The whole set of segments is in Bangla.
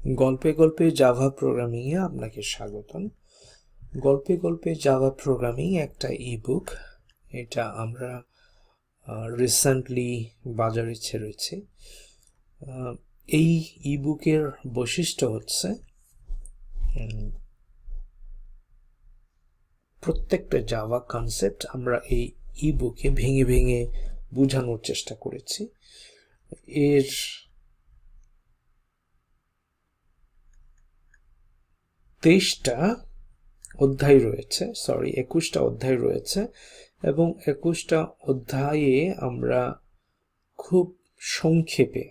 গল্পে গল্পে জাভা প্রোগ্রামিং এ আপনাকে স্বাগতম। গল্পে গল্পে জাভা প্রোগ্রামিং একটা ইবুক, এটা আমরা রিসেন্টলি বাজারে ছেড়েছি। এই ইবুকের বৈশিষ্ট্য হচ্ছে প্রত্যেকটা জাভা কনসেপ্ট আমরা এই ইবুকে ভেঙে ভেঙে বোঝানোর চেষ্টা করেছি। এর 21টা অধ্যায় রয়েছে এবং 21টা অধ্যায়ে আমরা খুব সংক্ষেপে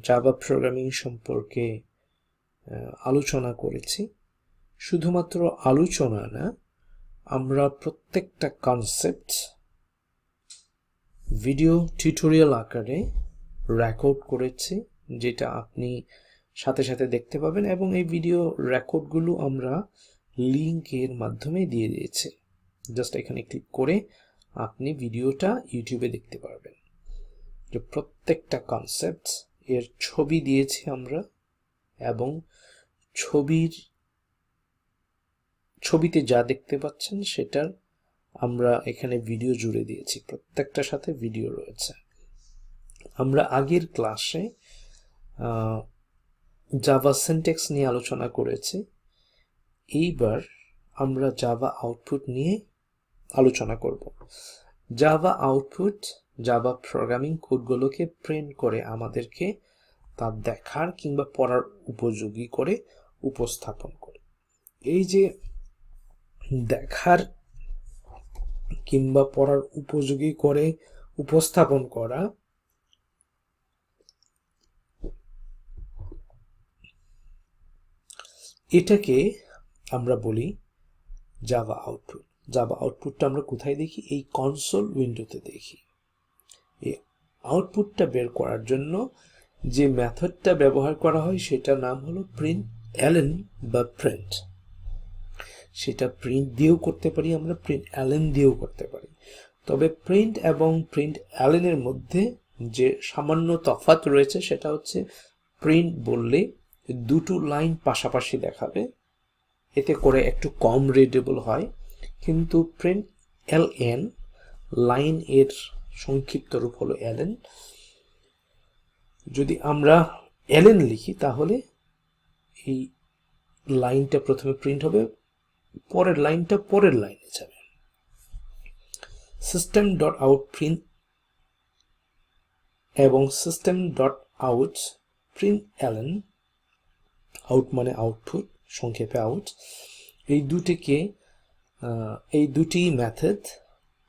জাভা প্রোগ্রামিং সম্পর্কে আলোচনা করেছি। শুধুমাত্র আলোচনা না, আমরা প্রত্যেকটা কনসেপ্ট ভিডিও টিউটোরিয়াল আকারে রেকর্ড করেছি, যেটা আপনি সাথে সাথে দেখতে পাবেন, এবং এই ভিডিও রেকর্ডগুলো আমরা লিংকের মাধ্যমে দিয়ে দিয়েছি। জাস্ট এখানে ক্লিক করে আপনি ভিডিওটা ইউটিউবে দেখতে পারবেন। যে প্রত্যেকটা কনসেপ্ট এর ছবি দিয়েছি আমরা, এবং ছবিতে যা দেখতে পাচ্ছেন সেটার আমরা এখানে ভিডিও জুড়ে দিয়েছি। প্রত্যেকটার সাথে ভিডিও রয়েছে। আমরা আগের ক্লাসে জাভা সিনট্যাক্স নিয়ে আলোচনা করেছি। এইবার আমরা জাভা আউটপুট নিয়ে আলোচনা করব। জাভা আউটপুট জাভা প্রোগ্রামিং কোডগুলোকে প্রিন্ট করে আমাদেরকে তা দেখার কিংবা পড়ার উপযোগী করে উপস্থাপন করে। এই যে দেখার কিংবা পড়ার উপযোগী করে উপস্থাপন করা, এটাকে আমরা বলি জাভা আউটপুট। জাভা আউটপুটটা আমরা কোথায় দেখি? এই কনসোল উইন্ডোতে দেখি। এই আউটপুটটা বের করার জন্য যে মেথডটা ব্যবহার করা হয় সেটার নাম হলো প্রিন্ট বা প্রিন্ট। সেটা প্রিন্ট দিয়েও করতে পারি, আমরা প্রিন্ট এলএন দিয়েও করতে পারি। তবে প্রিন্ট এবং প্রিন্ট এলএনের মধ্যে যে সামান্য তফাৎ রয়েছে সেটা হচ্ছে, প্রিন্ট বললে দুটো লাইন পাশাপাশি দেখাবে, এতে করে একটু কম রিডেবল হয়। কিন্তু প্রিন্ট এলএন, লাইন এর সংক্ষিপ্ত রূপ হলো এলএন। যদি আমরা এলএন লিখি তাহলে এই লাইনটা প্রথমে প্রিন্ট হবে, পরের লাইনটা পরের লাইনে যাবে। সিস্টেম ডট আউট প্রিন্ট এবং system dot out print LN, out মানে আউটপুট, সংক্ষেপে আউট, এই দুটি মেথড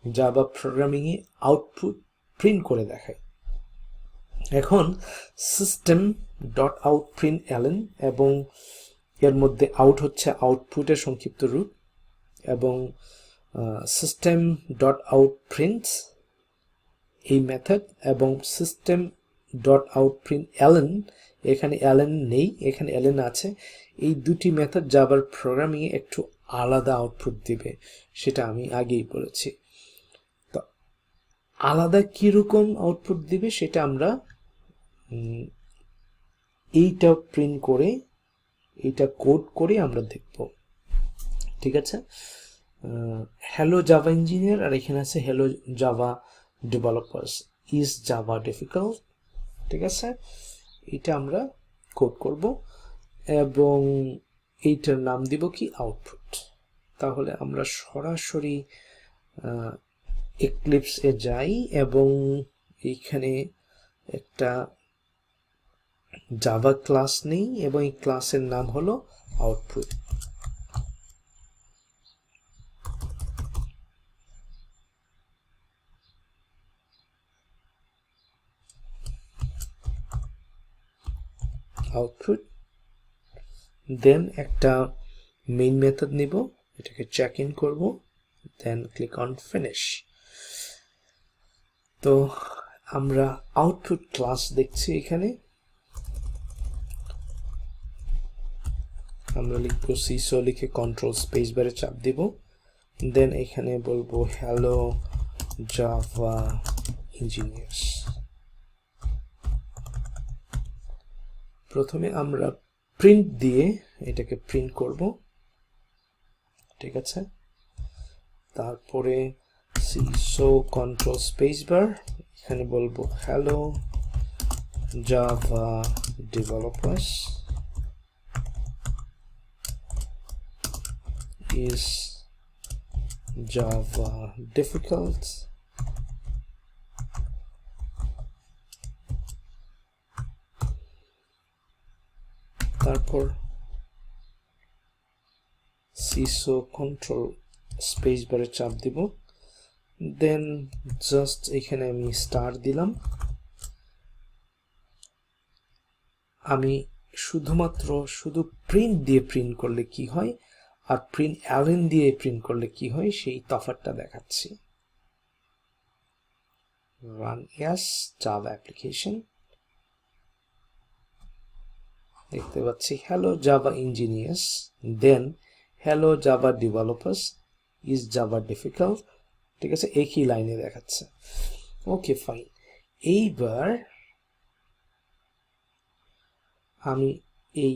জাভা প্রোগ্রামিং এ আউটপুট প্রিন্ট করে দেখায়। এখন system dot out print LN এবং এর মধ্যে আউট হচ্ছে আউটপুটের সংক্ষিপ্ত রূপ, এবং সিস্টেম ডট আউট প্রিন্টস এই মেথড, এবং system dot out print LN, এখানে এলএন নেই, এখানে এলএন আছে। এই দুটি মেথড জাভার প্রোগ্রামিং এ একটু আলাদা আউটপুট দিবে, সেটা আমি আগেই বলেছি। তো আলাদা কিরকম আউটপুট দিবে সেটা আমরা এইটা প্রিন্ট করে, এইটা কোড করে আমরা দেখব। ঠিক আছে? হ্যালো জাভা ইঞ্জিনিয়ার, আর এখানে আছে hello Java developers, is Java difficult. ঠিক আছে? এটা আমরা কোড করব এবং এইটার নাম দিব কি? আউটপুট। তাহলে আমরা সরাসরি এক্লিপস এ যাই এবং এইখানে একটা জাভা ক্লাস নেই, এবং এই ক্লাসের নাম হলো আউটপুট। আউটপুট, দেন একটা মেইন মেথড নিব, এটাকে চেক ইন করব, দেন ক্লিক অন ফিনিশ। তো আমরা আউটপুট ক্লাস দেখছি। এখানে আমরা লিখব সিসো, লিখে কন্ট্রোল স্পেস বারে চাপ দিব, দেন এখানে বলবো হ্যালো জাভা ইঞ্জিনিয়ার্স। প্রথমে আমরা প্রিন্ট দিয়ে এটাকে প্রিন্ট করব, ঠিক আছে। তারপরে সো কন্ট্রোল স্পেস বার, এখানে বলবো hello Java developers is Java difficult? তারপর সিসো কন্ট্রোল স্পেস বারে চাপ দিব, দেন জাস্ট এখানে আমি স্টার দিলাম। আমি শুধু প্রিন্ট দিয়ে প্রিন্ট করলে কি হয় আর প্রিন্ট অ্যালেন দিয়ে প্রিন্ট করলে কি হয় সেই তফাৎটা দেখাচ্ছি। রান অ্যাজ জাভা অ্যাপ্লিকেশন, দেখতে পাচ্ছি hello Java engineers, then hello Java developers is Java difficult, ঠিক আছে, একই লাইনে দেখাচ্ছে। ওকে ফাইন, এইবার আমি এই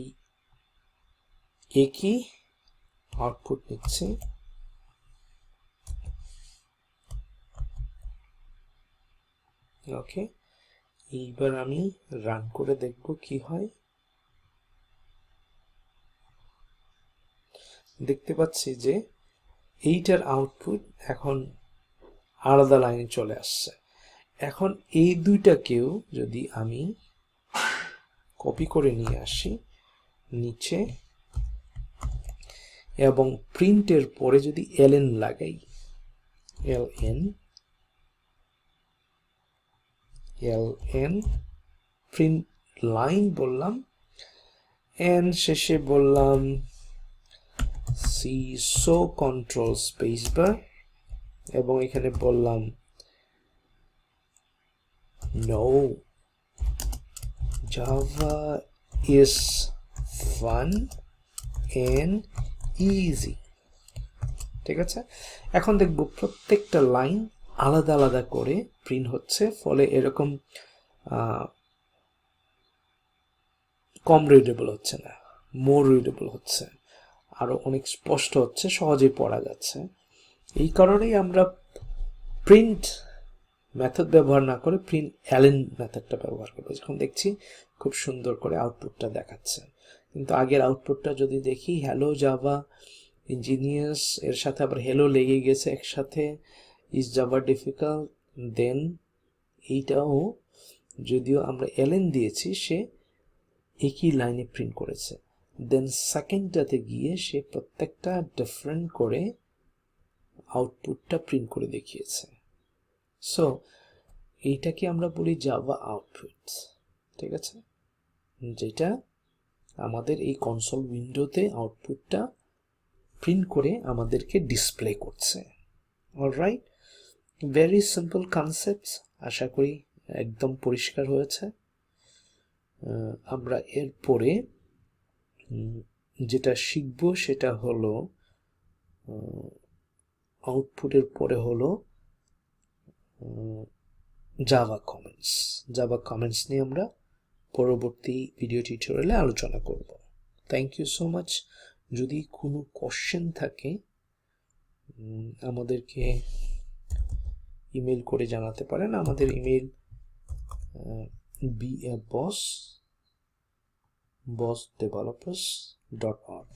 একই আউটপুট নিচ্ছি, ওকে। এইবার আমি রান করে দেখব কি হয়। দেখতে পাচ্ছি যে এইটার আউটপুট এখন আলাদা লাইনে চলে আসছে। এখন এই দুইটাকেও যদি আমি কপি করে নিয়ে আসি নিচে এবং প্রিন্টের পরে যদি এলএন লাগাই, এলএন প্রিন্ট লাইন বললাম, এন শেষে বললাম সিসো কন্ট্রোল স্পেস বার এবং এখানে বললাম no Java is fun and easy, ঠিক আছে। এখন দেখব প্রত্যেকটা লাইন আলাদা আলাদা করে প্রিন্ট হচ্ছে, ফলে এরকম কম রিডেবল হচ্ছে না, মোর রিডেবল হচ্ছে, আরো অনেক স্পষ্ট হচ্ছে, সহজেই পড়া যাচ্ছে। এই কারণেই আমরা প্রিন্ট মেথড ব্যবহার না করে প্রিন্ট অ্যালেন মেথডটা ব্যবহার করবো। যখন দেখছি খুব সুন্দর করে আউটপুটটা দেখাচ্ছে, কিন্তু আগের আউটপুটটা যদি দেখি হ্যালো জাভা ইঞ্জিনিয়ার্স এর সাথে আবার হ্যালো লেগে গেছে একসাথে, ইজ জাভা ডিফিকাল্ট, দেন এইটাও যদিও আমরা এলএন দিয়েছি সে একই লাইনে প্রিন্ট করেছে, দেন সেকেন্ডটাতে গিয়ে সে প্রত্যেকটা ডিফারেন্ট করে আউটপুটটা প্রিন্ট করে দেখিয়েছে। সো এইটাকে আমরা বলি জাভা আউটপুট, ঠিক আছে, যেটা আমাদের এই কনসোল উইন্ডোতে আউটপুটটা প্রিন্ট করে আমাদেরকে ডিসপ্লে করছে। অলরাইট, ভেরি সিম্পল কনসেপ্ট, আশা করি একদম পরিষ্কার হয়েছে। আমরা এরপরে যেটা শিখব সেটা হলো আউটপুটের পরে হলো জাভা কমেন্টস। জাভা কমেন্টস নিয়ে আমরা পরবর্তী ভিডিও টিউটোরিয়ালে আলোচনা করব। Thank you so much. যদি কোনো কোশ্চেন থাকে আমাদেরকে ইমেল করে জানাতে পারেন। আমাদের email beaboss@developers.org।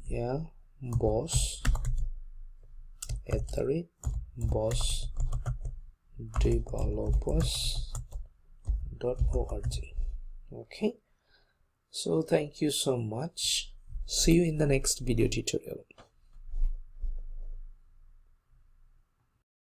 beaboss@developers.org. Okay, so thank you so much. See you in the next video tutorial.